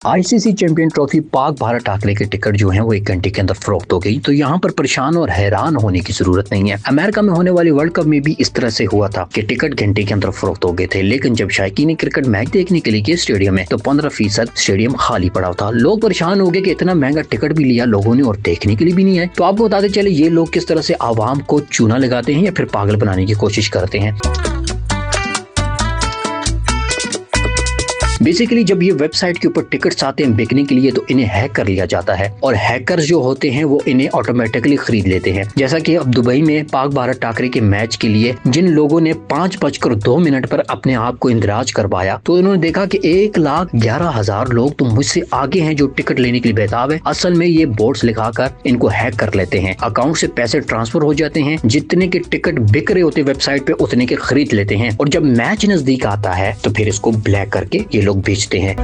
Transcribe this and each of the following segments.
ICC champion trophy Pak Bharat Thakare के ticket जो हैं वो 1 घंटे के अंदर फरोख्त हो गई। तो यहाँ पर परेशान और हैरान होने की जरूरत नहीं है। अमेरिका में होने वाली वर्ल्ड कप में भी इस तरह से हुआ था कि टिकट घंटे के अंदर फरोख्त हो गए थे, लेकिन जब शायकीन क्रिकेट मैच देखने के लिए गए स्टेडियम में तो 15% स्टेडियम खाली पड़ा था। लोग परेशान हो गए कि इतना महंगा टिकट भी लिया लोगों ने और देखने के लिए भी नहीं आए। तो आपको बताते चले ये लोग किस तरह से आवाम को चूना लगाते हैं या फिर पागल बनाने की कोशिश करते हैं। बेसिकली जब ये वेबसाइट के ऊपर टिकट्स आते हैं बिकने के लिए तो इन्हें हैक कर लिया जाता है और हैकर्स जो होते हैं वो इन्हें ऑटोमेटिकली खरीद लेते हैं। जैसा कि अब दुबई में पाक भारत टाकरे के मैच के लिए जिन लोगों ने 5:02 पर अपने आप को इंदराज करवाया तो उन्होंने देखा कि 1,11,000 लोग तो मुझसे आगे हैं जो टिकट लेने के लिए बेताब है। असल में ये बोर्ड्स लिखाकर इनको हैक कर लेते हैं, अकाउंट से पैसे ट्रांसफर हो जाते हैं, जितने के टिकट बिक रहे होते वेबसाइट पे उतने के खरीद लेते हैं और जब मैच नजदीक आता है तो फिर इसको ब्लैक करके ये लोग बेचते हैं।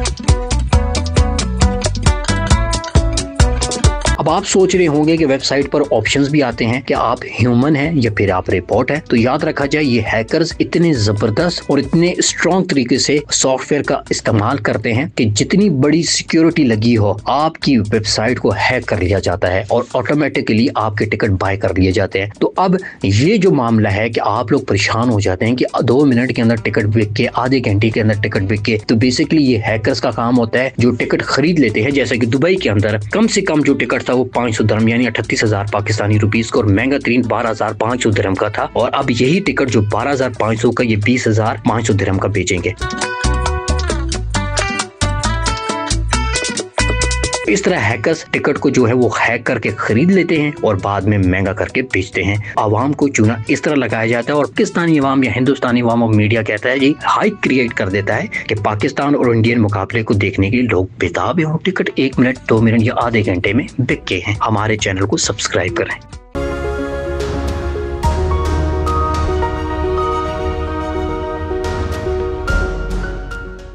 अब आप सोच रहे होंगे कि वेबसाइट पर ऑप्शंस भी आते हैं कि आप ह्यूमन हैं या फिर आप रिपोर्ट है। तो याद रखा जाए ये हैकर्स इतने जबरदस्त और इतने स्ट्रॉन्ग तरीके से सॉफ्टवेयर का इस्तेमाल करते हैं कि जितनी बड़ी सिक्योरिटी लगी हो आपकी वेबसाइट को हैक कर लिया जाता है और ऑटोमेटिकली आपके टिकट बाय कर लिए जाते हैं। तो अब ये जो मामला है कि आप लोग परेशान हो जाते हैं कि 2 मिनट के अंदर टिकट बिक के, आधे घंटे के अंदर टिकट बिक के, तो बेसिकली ये हैकर्स का काम होता है जो टिकट खरीद लेते हैं। जैसे कि दुबई के अंदर कम से कम जो टिकट था वो 500 दिरहम यानी 38,000 पाकिस्तानी रुपीस का और महंगा तरीन 12,500 दिरहम का था और अब यही टिकट जो 12,500 का ये 20,500 दिरहम का बेचेंगे। इस तरह हैकर्स टिकट को जो है वो हैक करके खरीद लेते हैं और बाद में महंगा करके बेचते हैं। आवाम को चूना इस तरह लगाया जाता है और पाकिस्तानी अवाम या हिंदुस्तानी अवाम और मीडिया कहता है जी हाइप क्रिएट कर देता है कि पाकिस्तान और इंडियन मुकाबले को देखने के लिए लोग बेताब हैं और टिकट 1 मिनट 2 मिनट या आधे घंटे में बिक गए हैं। हमारे चैनल को सब्सक्राइब करें।